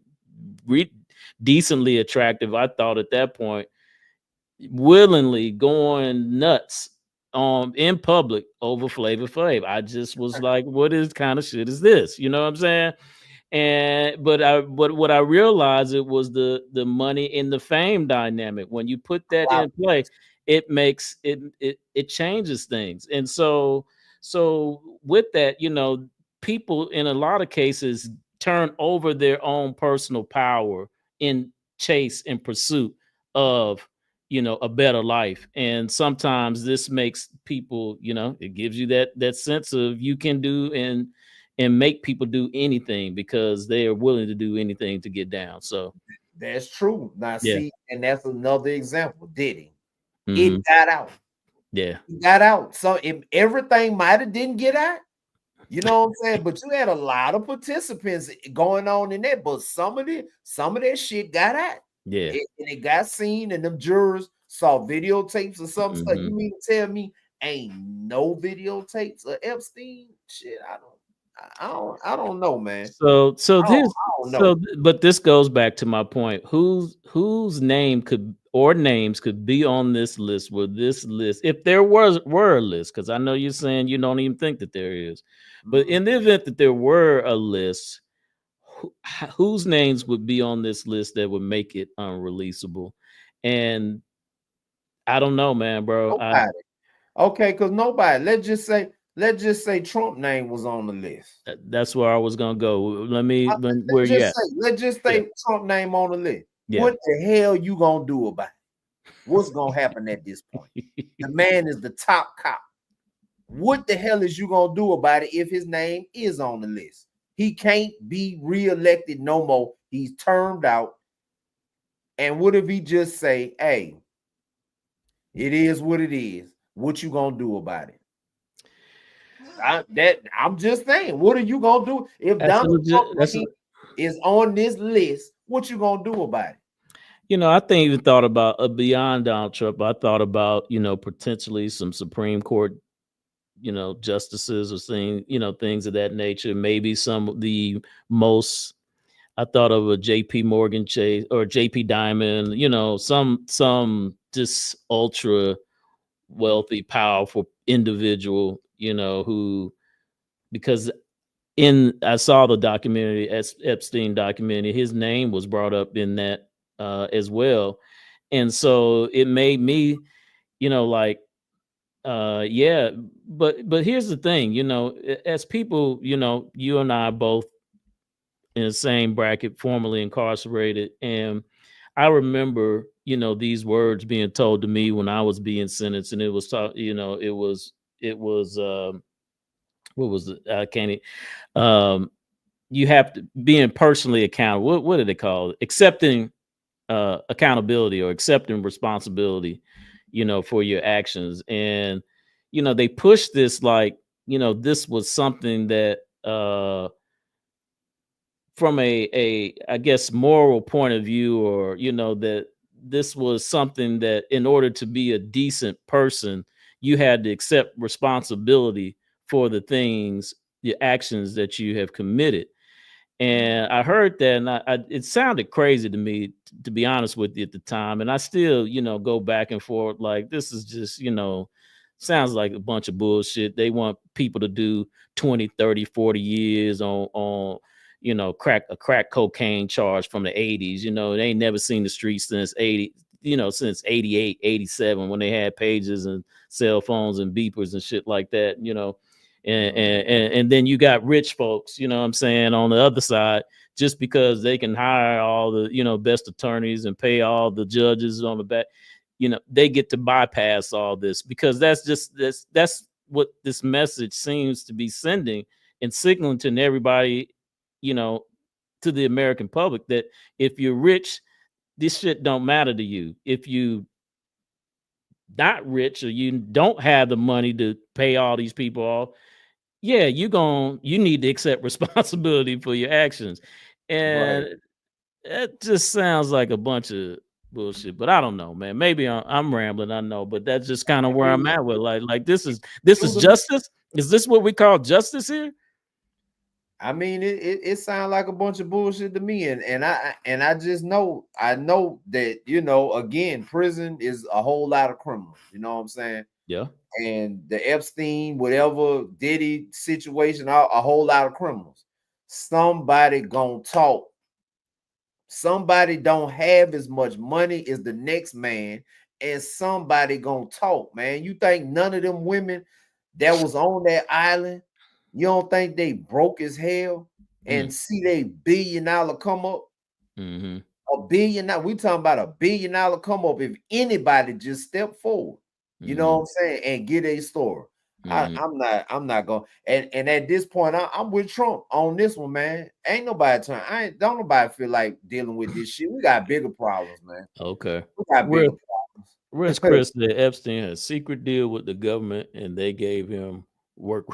decently attractive, I thought at that point, willingly going nuts in public over Flavor Flav. I just was like, what is kind of shit is this? You know what I'm saying? But what I realized, it was the money and the fame dynamic. When you put that in play, it makes it changes things. And so with that, people in a lot of cases turn over their own personal power in chase and pursuit of a better life. And sometimes this makes people, it gives you that sense of you can do and make people do anything because they are willing to do anything to get down. So that's true. Now yeah. see, and that's another example. Diddy, Mhm. it got out. Yeah, It got out. So if everything might have didn't get out, you know what I'm saying? But you had a lot of participants going on in that. But some of that shit got out. yeah. And it got seen, and them jurors saw videotapes or some stuff. You Mhm. mean to tell me ain't no videotapes of Epstein? Shit, I don't know, man. So I don't know. but this goes back to my point. Whose name names could be on this list? Where this list, if there were a list, because I know you're saying you don't even think that there is, but in the event that there were a list, whose names would be on this list that would make it unreleasable? And I don't know, man, bro. Nobody. Okay, because nobody. Let's just say Trump name was on the list. That's where I was gonna go. Where you at? Let's just say Trump name on the list. Yeah. What the hell you gonna do about it? What's gonna happen at this point? The man is the top cop. What the hell is you gonna do about it if his name is on the list? He can't be reelected no more. He's termed out. And what if he just say, hey, it is what it is. What you gonna do about it? I'm just saying, what are you gonna do if Donald Trump is on this list? What you gonna do about it? I think even thought about beyond Donald Trump. I thought about potentially some Supreme Court justices or things of that nature. Maybe some of the most. I thought of a J.P. Morgan Chase or J.P. Diamond. Some just ultra wealthy, powerful individual. Who, because I saw the documentary, Epstein documentary, his name was brought up in that as well. And so it made me, like, Yeah, but here's the thing, as people, you and I are both in the same bracket, formerly incarcerated, and I remember, these words being told to me when I was being sentenced, and it was what was it? I can't. You have to being personally accountable. What do they call it? Accepting accountability or accepting responsibility, for your actions. And, they push this like, this was something that from a I guess moral point of view, or, that this was something that in order to be a decent person, you had to accept responsibility for the things, the actions that you have committed. And I heard that, and it sounded crazy to me, to be honest with you, at the time. And I still, go back and forth like this is just, sounds like a bunch of bullshit. They want people to do 20, 30, 40 years on a crack cocaine charge from the 80s. They ain't never seen the streets since 80, since 88, 87, when they had pages and cell phones and beepers and shit like that, and then you got rich folks, what I'm saying, on the other side, just because they can hire all the, best attorneys and pay all the judges on the back, they get to bypass all this, because that's what this message seems to be sending and signaling to everybody, to the American public, that if you're rich, this shit don't matter to you. If you not rich, or you don't have the money to pay all these people off, yeah, you need to accept responsibility for your actions. And Right. it just sounds like a bunch of bullshit. But I don't know, man. Maybe I'm rambling, I know, but that's just kind of where I'm at with like this is justice. Is this what we call justice here? I mean, it sounds like a bunch of bullshit to me, and I just know, I know that, again, prison is a whole lot of criminals. You know what I'm saying? Yeah. And the Epstein, whatever Diddy situation, a whole lot of criminals. Somebody gonna talk. Somebody don't have as much money as the next man, and somebody gonna talk, man. You think none of them women that was on that island, you don't think they broke as hell and see they $1 billion come up? Mm-hmm. $1 billion. We talking about $1 billion come up if anybody just step forward. You know what I'm saying? And get a story. I'm not going. And at this point, I'm with Trump on this one, man. Ain't nobody trying. Don't nobody feel like dealing with this shit. We got bigger problems, man. Okay. We got bigger problems. Where's Chris that Epstein had a secret deal with the government and they gave him work?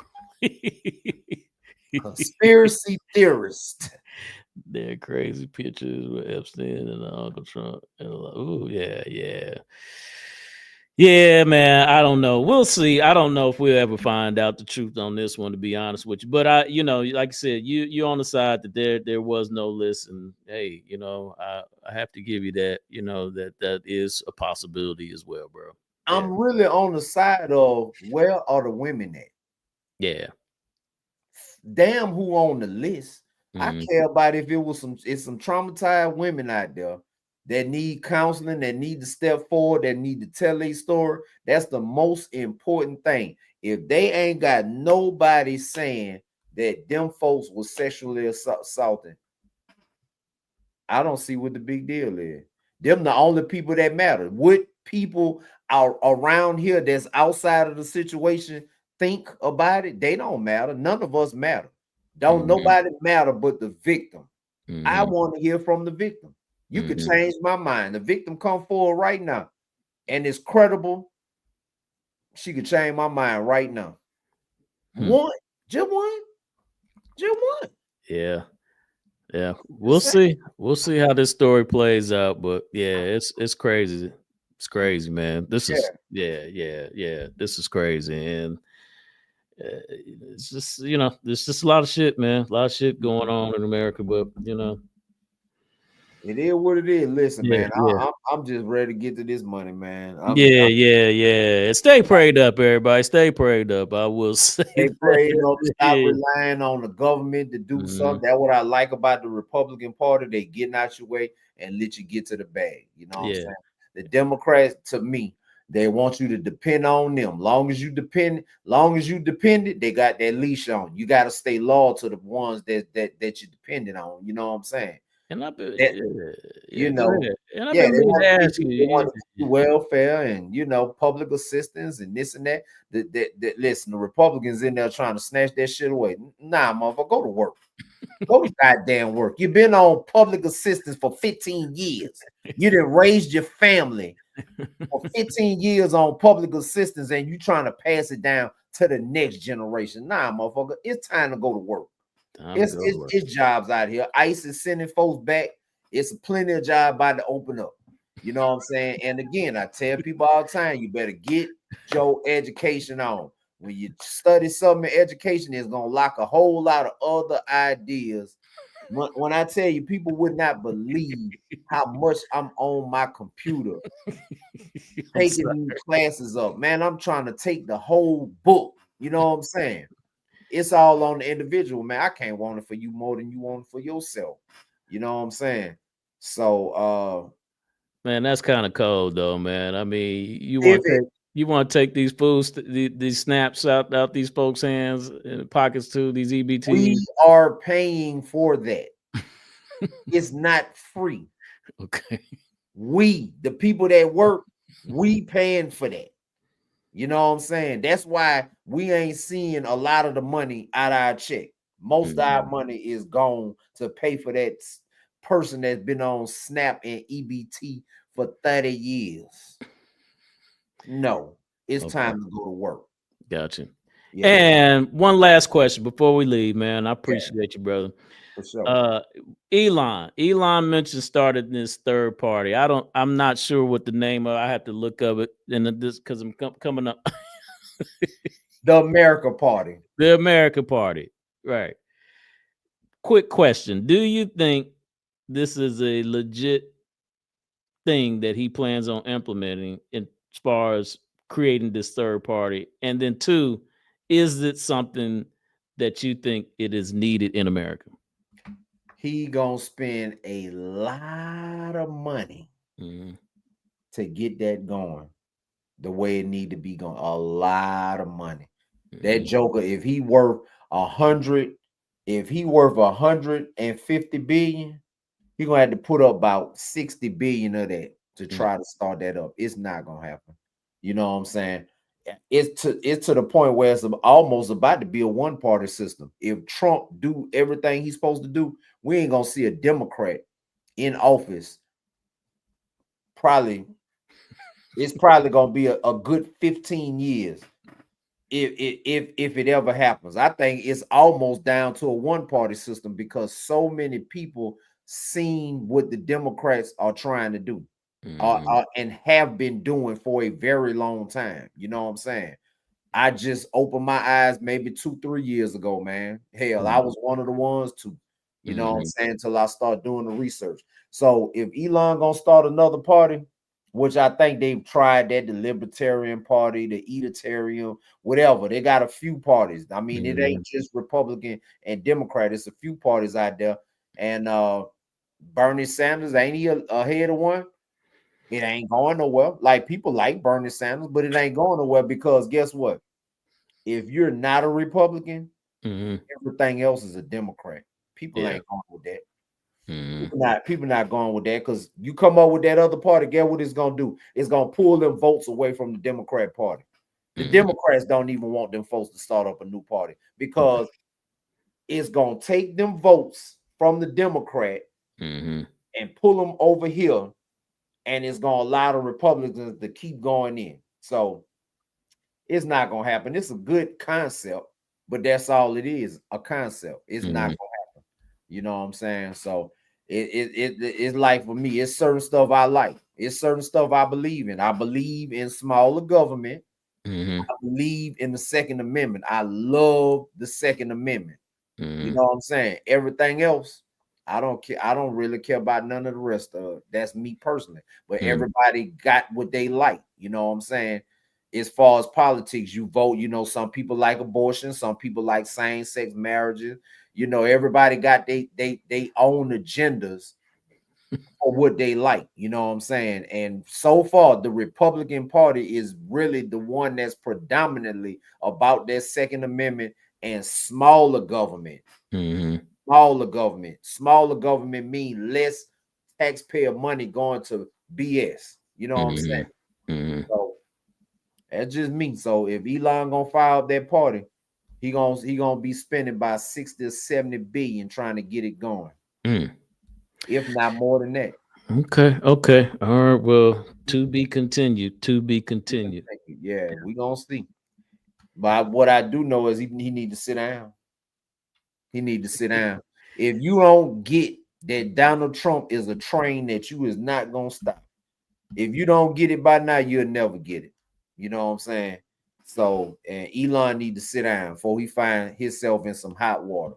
Conspiracy theorist. They're crazy pictures with Epstein and Uncle Trump. And like, ooh, yeah. Yeah, man. I don't know. We'll see. I don't know if we'll ever find out the truth on this one, to be honest with you. But I, like I said, you're on the side that there was no list, and hey, I have to give you that. That is a possibility as well, bro. Yeah. I'm really on the side of where are the women at? Yeah. Damn, who on the list? I care about if it's some traumatized women out there that need counseling, that need to step forward, that need to tell their story. That's the most important thing. If they ain't got nobody saying that them folks was sexually assaulted, I don't see what the big deal is. Them the only people that matter. What people are around here that's outside of the situation think about it, they don't matter. None of us matter. Don't nobody matter but the victim. I want to hear from the victim. You could change my mind. The victim come forward right now and it's credible. She could change my mind right now. One. Yeah. We'll see. We'll see how this story plays out. But yeah, it's crazy. It's crazy, man. This is This is crazy. And it's just, there's just a lot of shit, man. A lot of shit going on in America, but it is what it is. Listen, man, I'm just ready to get to this money, man. Yeah. Stay prayed up, everybody. Stay prayed up. I will say. Stay prayed up. Stop relying on the government to do something. That's what I like about the Republican Party. They getting out your way and let you get to the bag. You know what I'm saying? The Democrats, to me, They want you to depend on them. Long as you depend it, they got that leash on. You got to stay loyal to the ones that you're dependent on. You know what I'm saying? And I've been, That, yeah, you go know, ahead. And I've yeah, been they meaning want to to ask keep you. they want to keep welfare and public assistance and this and that. Listen, the Republicans in there trying to snatch that shit away. Nah, motherfucker, go to work. Go to goddamn work. You've been on public assistance for 15 years. You done raised your family for 15 years on public assistance, and you trying to pass it down to the next generation. Nah, motherfucker, it's time to go to work. It's jobs out here. ICE is sending folks back. It's plenty of job about to open up. You know what I'm saying? And again, I tell people all the time, you better get your education on. When you study something in education, it's gonna lock a whole lot of other ideas. When I tell you, people would not believe how much I'm on my computer taking these classes up. Man, I'm trying to take the whole book. You know what I'm saying? It's all on the individual, man. I can't want it for you more than you want it for yourself. You know what I'm saying? So man, that's kind of cold though, man. I mean, if you want to take these fools, these snaps out these folks' hands and pockets too, these EBTs. we are paying for that. It's not free. Okay. We, the people that work, we paying for that. You know what I'm saying? That's why we ain't seeing a lot of the money out of our check. Most of our money is gone to pay for that person that's been on SNAP and EBT for 30 years. No, it's time to go to work. Gotcha. Yeah. And one last question before we leave, man. I appreciate you, brother. For sure. Elon mentioned started this third party. I'm not sure what the name of. I have to look up it and this because I'm coming up. The America Party. The America Party. Right. Quick question. Do you think this is a legit thing that he plans on implementing as far as creating this third party? And then two, is it something that you think it is needed in America? He gonna spend a lot of money to get that going the way it need to be going. A lot of money. That joker, if he worth 150 billion, he gonna have to put up about 60 billion of that to try to start that up. It's not gonna happen. You know what I'm saying? It's to the point where it's almost about to be a one-party system. If Trump do everything he's supposed to do, we ain't gonna see a Democrat in office. It's probably gonna be a good 15 years if it ever happens. I think it's almost down to a one-party system because so many people seen what the Democrats are trying to do and have been doing for a very long time. You know what I'm saying? I just opened my eyes maybe 2-3 years ago, man. Hell, I was one of the ones too. You know what I'm saying? Until I start doing the research. So if Elon gonna start another party, which I think they've tried that, the Libertarian Party, the Egalitarian, whatever. They got a few parties. I mean, it ain't just Republican and Democrat. It's a few parties out there. And Bernie Sanders, ain't he ahead of one? It ain't going nowhere. Like, people like Bernie Sanders, but it ain't going nowhere because guess what? If you're not a Republican, everything else is a Democrat. People ain't going with that. People not going with that because you come up with that other party, get what it's gonna do? It's gonna pull them votes away from the Democrat Party. The Democrats don't even want them folks to start up a new party because it's gonna take them votes from the Democrat and pull them over here, and it's gonna allow the Republicans to keep going in. So it's not gonna happen. It's a good concept, but that's all it is, a concept. It's not gonna happen. You know what I'm saying? So it's like, for me, it's certain stuff I like. It's certain stuff I believe in. I believe in smaller government. I believe in the Second Amendment. I love the Second Amendment. You know what I'm saying? Everything else, I don't care. I don't really care about none of the rest of it. That's me personally. But everybody got what they like. You know what I'm saying? As far as politics, you vote. You know, some people like abortion. Some people like same-sex marriages. You know, everybody got they own agendas for what they like, you know what I'm saying? And so far, the Republican Party is really the one that's predominantly about that Second Amendment and smaller government. Smaller government. Smaller government mean less taxpayer money going to BS. You know what I'm saying? So that's just me. So if Elon gonna fire up that party, he gonna be spending about 60 or 70 billion trying to get it going. If not more than that. Okay. All right. Well, to be continued. To be continued. Yeah, we gonna see. But what I do know is he need to sit down. He need to sit down. If you don't get that Donald Trump is a train that you is not gonna stop. If you don't get it by now, you'll never get it. You know what I'm saying? So, and Elon need to sit down before he find himself in some hot water.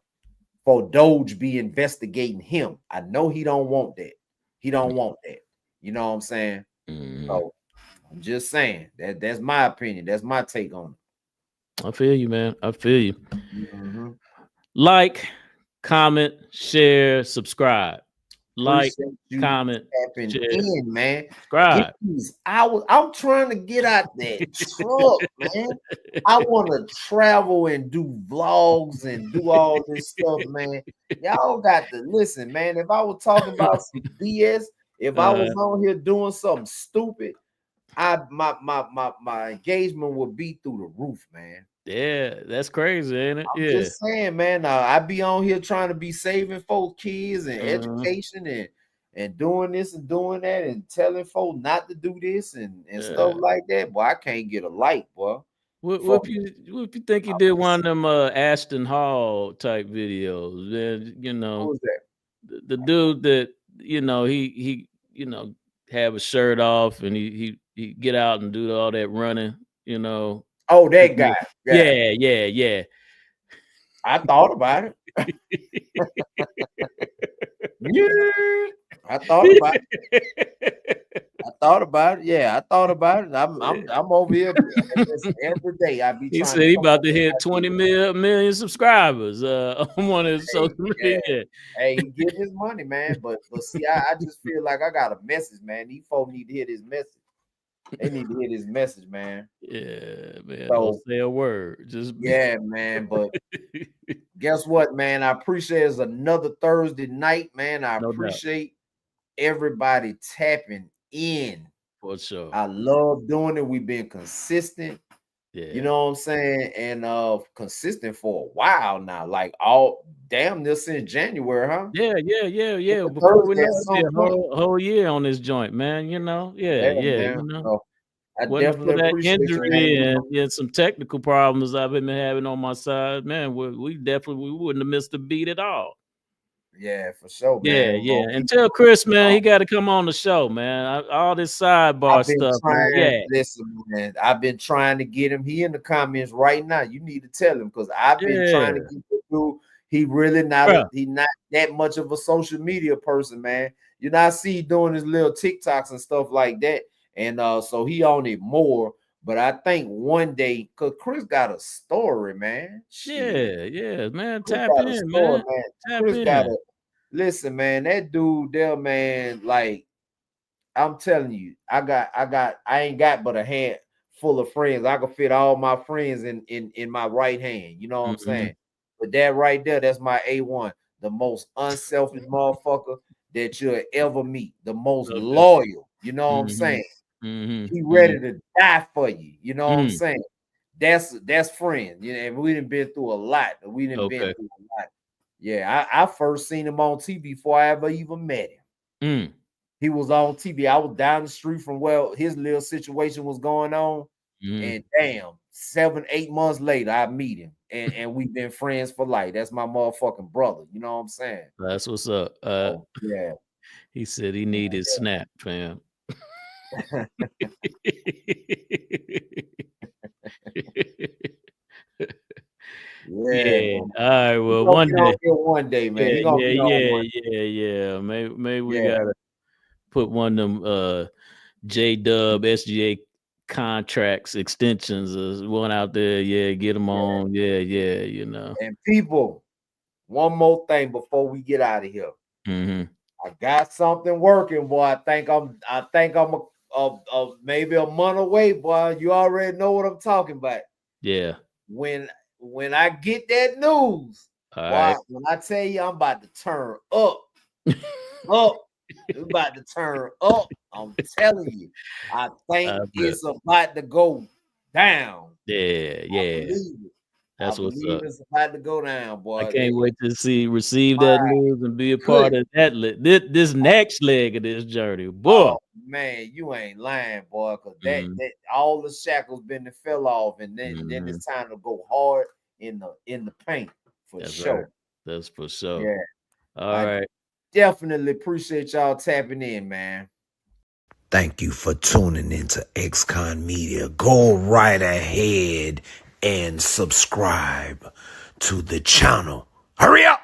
For Doge be investigating him. I know he don't want that. He don't want that. You know what I'm saying? So I'm just saying that's my opinion. That's my take on it. I feel you, man. I feel you. Like, comment, share, subscribe. Like, comment, share, in, man. Subscribe. I'm trying to get out that truck, man. I want to travel and do vlogs and do all this stuff, man. Y'all got to listen, man. If I was talking about some BS, if I was on here doing something stupid, my engagement would be through the roof, man. Yeah, that's crazy, ain't it? I'm just saying, man. I be on here trying to be saving folks, kids, and education, and doing this and doing that, and telling folks not to do this and stuff like that. Boy, I can't get a light, boy. What if you think you did one of them Ashton Hall type videos? Then you know, who was that? The dude that he have a shirt off and he get out and do all that running, Oh, that guy. Yeah. I thought about it. Yeah, I thought about it. I thought about it. Yeah, I thought about it. I'm over here every day. I be. He said he about to hit 20 million subscribers on one of his social media. Hey, he getting his money, man. But see, I just feel like I got a message, man. These folks need to hear this message. They need to hear this message, man. Yeah, man. So, don't say a word. Man. But guess what, man? I appreciate it's another Thursday night, man. I appreciate everybody tapping in. For sure. I love doing it. We've been consistent. Yeah. You know what I'm saying? And consistent for a while now. Like all damn near since January, huh? Yeah. Before we know a whole year on this joint, man. Yeah. So I Wasn't definitely for that appreciate injury and some technical problems I've been having on my side, man. We wouldn't have missed a beat at all. Yeah, for sure, man. Yeah. And tell Chris, man, he got to come on the show, man. All this sidebar stuff. Listen, man, I've been trying to get him. He in the comments right now. You need to tell him because I've been trying to get the dude. He really not he not that much of a social media person, man. You know, I see doing his little TikToks and stuff like that. And so he on it more. But I think one day, because Chris got a story, man. Yeah, man. Tap in, man. Chris got a listen, man. That dude there, man, like I'm telling you, I ain't got but a hand full of friends. I can fit all my friends in my right hand. You know what I'm saying? But that right there, that's my A1, the most unselfish motherfucker that you'll ever meet, the most loyal. You know what I'm saying? He ready to die for you. You know what I'm saying? That's friends. You know, and we done been through a lot. We done been through a lot. Yeah, I first seen him on TV before I ever even met him. He was on TV. I was down the street from where his little situation was going on. And damn, 7-8 months later, I meet him. And we've been friends for life. That's my motherfucking brother. You know what I'm saying? That's what's up. Yeah. He said he needed snap, fam. Yeah. All right. Well, one day, man. Yeah. Maybe we gotta put one of them J-Dub SGA contracts extensions one out there. Yeah, get them on. Yeah. You know. And people, one more thing before we get out of here. I got something working, boy. I think I'm maybe a month away, boy. You already know what I'm talking about. Yeah. When I get that news, All boy, right. when I tell you I'm about to turn up, we're about to turn up. I'm telling you, I think I bet. it's about to go down. Yeah, I yeah. believe it. That's I what's believe up. it's about to go down, boy. I can't wait to receive All that right. news and be a part Good. of that this next leg of this journey. Boy. Oh man, you ain't lying, boy. Cause that Mhm. all the shackles been fell off, and then Mhm. it's time to go hard in the paint for That's sure. right. That's for sure. Yeah, All I right. definitely appreciate y'all tapping in, man. Thank you for tuning into XCon Media. Go right ahead and subscribe to the channel. Hurry up!